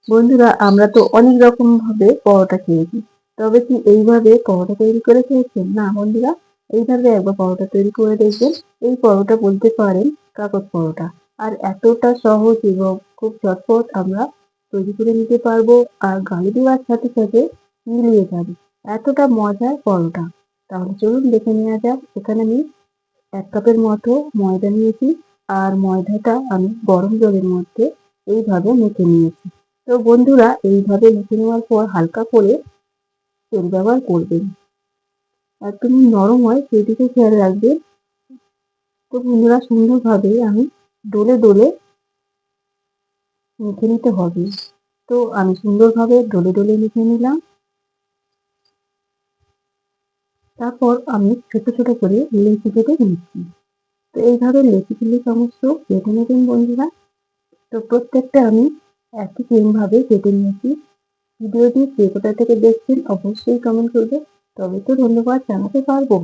বন্ধুরা, আমরা তো অনেক রকম ভাবে পরোটা খেয়েছি। তবে কি এইভাবে পরোটা তৈরি করে খেয়েছেন? না বন্ধুরা, এইভাবে একবার পরোটা তৈরি করে দেখবেন। এই পরোটা বলতে পারেন কাগজ পরোটা। আর এতটা সহজ এবং খুব ঝটপট আমরা তৈরি করে নিতে পারবো। আর গালি দেওয়ার সাথে সাথে মিলিয়ে যাবে। এতটা মজার পরোটা। তাহলে চলুন দেখে নেওয়া যাক। এখানে আমি ১ কাপের মতো ময়দা নিয়েছি। আর ময়দাটা আমি গরম জলের মধ্যে এইভাবে মেখে নিয়েছি। তো বন্ধুরা, এইভাবে মেখে নেওয়ার পর হালকা করে তেল ব্যবহার করবেন। একদমই নরম হয় সেদিকে খেয়াল রাখবেন। তো বন্ধুরা, সুন্দরভাবে আমি ডলে ডলে মেখে নিতে হবে। তো আমি সুন্দরভাবে ডলে ডলে মেখে নিলাম। তারপর আমি ছোট ছোট করে লেচি কেটে নিচ্ছি। তো এইভাবে লেচিগুলো সমস্ত কেটে নেবেন বন্ধুরা। তো প্রত্যেকটা আমি একই সেম ভাবে কেটে নিয়েছি। ভিডিওটি কে কোথা থেকে দেখছেন অবশ্যই কমেন্ট করবেন। তবে তো ধন্যবাদ জানাতে পারবো।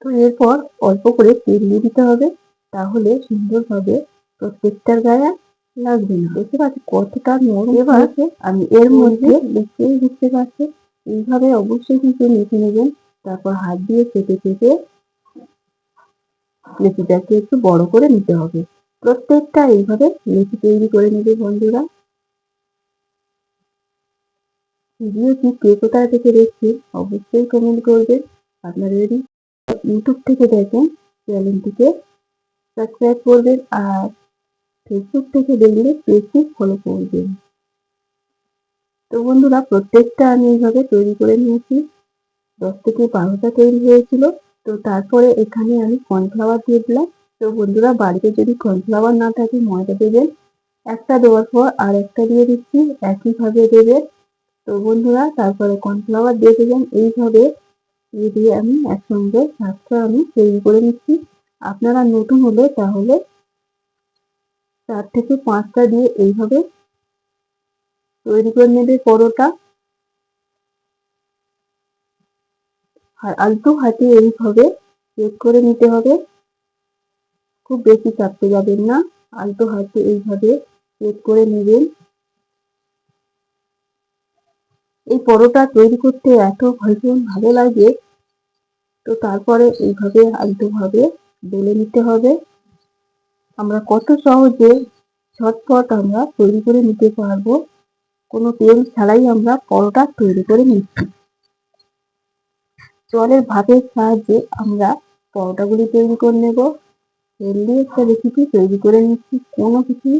তো এরপর অল্প করে তেল দিয়ে দিতে হবে। তাহলে সুন্দরভাবে প্রত্যেকটার গায়ে লাগবে না। দেখতে পাচ্ছি কতটা নরম হয়েছে। আমি এর মধ্যে দেখতেই বুঝতে পারছি। এইভাবে অবশ্যই কিন্তু মেখে নেবেন। তারপর হাত দিয়ে চেপে চেপে লেচিটাকে একটু বড় করে নিতে হবে। প্রত্যেকটা এইভাবে লেচি তৈরি করে নেবে বন্ধুরা। ভিডিওটি কে কোথায় থেকে দেখছেন অবশ্যই কমেন্ট করবেন। আপনারা যদি ইউটিউব থেকে দেখেন চ্যানেলটিকে সাবস্ক্রাইব করবেন। আর ফেসবুক থেকে দেখলে পেজটি ফলো করবেন। তো বন্ধুরা, প্রত্যেকটা আমি এইভাবে তৈরি করে নিয়েছি। ১০ থেকে ১২টা তৈরি হয়েছিল। তো তারপরে এখানে আমি কর্নফ্লাওয়ার দিয়ে দিলাম। তো বন্ধুরা, বাড়িতে যদি কর্নফ্লাওয়ার না থাকে ময়দা দেবেন। একটা দেওয়ার পর আর একটা দিয়ে দিচ্ছি, একইভাবে দেবেন। তো বন্ধুরা, তারপরে কর্নফ্লাওয়ার দিয়ে দেবেন। এইভাবে দিয়ে আমি একসঙ্গে ৭টা আমি তৈরি করে নিচ্ছি। আপনারা নতুন হলে তাহলে ৪ থেকে ৫টা দিয়ে এইভাবে তৈরি করে নেবে পরোটা। আর আলতো হাতে এইভাবে সেট করে নিতে হবে। খুব বেশি চাপতে যাবেন না। আলতো হাতে এইভাবে সেট করে নেবেন। এই পরোটা তৈরি করতে এত ভীষণ ভালো লাগে। তো তারপরে এইভাবে আলতোভাবে বেলে নিতে হবে। আমরা কত সহজে ঝটপট আমরা তৈরি করে নিতে পারবো। কোনো তেল ছাড়াই আমরা পরোটা তৈরি করে নিচ্ছি। জলের ভাপের সাহায্যে আমরা পরোটাগুলি তৈরি করে নেব। হেলদি একটা রেসিপি তৈরি করে নিচ্ছি। কোনো কিছুই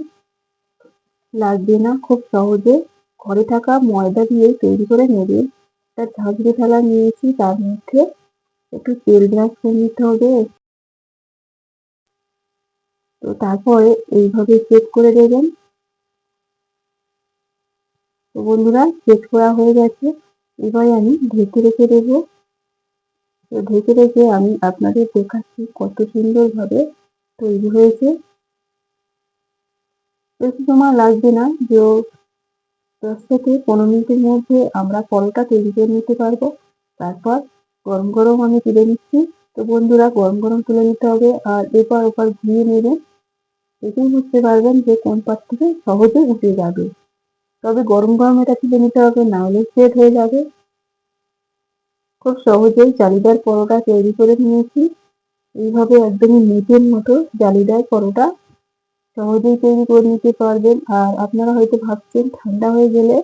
লাগবে না, খুব সহজে ঘরে থাকা ময়দা দিয়েই তৈরি করে নেবেন। একটা ঝাঁঝরি থালা নিয়েছি, তার মধ্যে একটু তেল ব্রাশ করে নিতে হবে। তো তারপরে এইভাবে সেট করে দেবেন। তো বন্ধুরা, সেট করা হয়ে গেছে। এবারে আমি ঢেকে রেখে দেবো। তো ঢেকে রেখে আমি আপনাদের দেখাচ্ছি কত সুন্দরভাবে তৈরি হয়েছে। বেশি সময় লাগবে না, যে ১০ থেকে ১৫ মিনিটের মধ্যে আমরা পরোটা তৈরি করে নিতে পারবো। তারপর গরম গরম আমি তুলে নিচ্ছি। তো বন্ধুরা, গরম গরম তুলে নিতে হবে আর এপার ওপার ঘুরিয়ে নেবেন। এতেই বুঝতে পারবেন যে কোন পাশ থেকে সহজে উঠে যাবে। তবে গরম গরম এটা তুলে নিতে হবে, না হলে সেট হয়ে যাবে। খুব সহজেই জালিদার পরোটা তৈরি করে নিয়েছি। এইভাবে একদমই নেটের মতো জালিদার পরোটা সহজেই তৈরি করে নিতে পারবেন। আর আপনারা হয়তো ভাবছেন ঠান্ডা হয়ে গেলে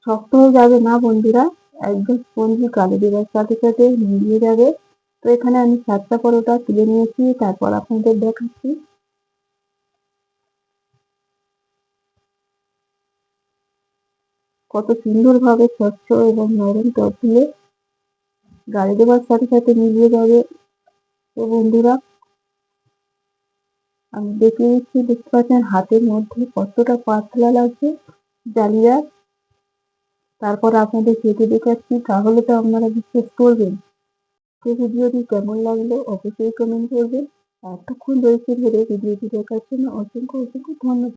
শক্ত হয়ে যাবে। না বন্ধুরা, একদম স্পঞ্জি গালে দেওয়ার সাথে সাথে মিলিয়ে যাবে। তো এখানে আমি 7টা পরোটা তুলে নিয়েছি, তারপর আপনাদের দেখাচ্ছি। কত সুন্দরভাবে স্বচ্ছ এবং নরম তুলে গালে দেওয়ার সাথে সাথে মিলিয়ে যাবে। তো বন্ধুরা, আমি দেখিয়ে দিচ্ছি, দেখতে পাচ্ছেন হাতের মধ্যে কতটা পাতলা লাগছে জালিয়া। তারপর আপনাদের কেটে দেখাচ্ছি, তাহলে তো আপনারা বিশ্বাস করবেন। তো ভিডিওটি কেমন লাগলো অবশ্যই কমেন্ট করবেন। এতক্ষণ রয়েছে ধরে ভিডিওটি দেখার জন্য অসংখ্য অসংখ্য ধন্যবাদ।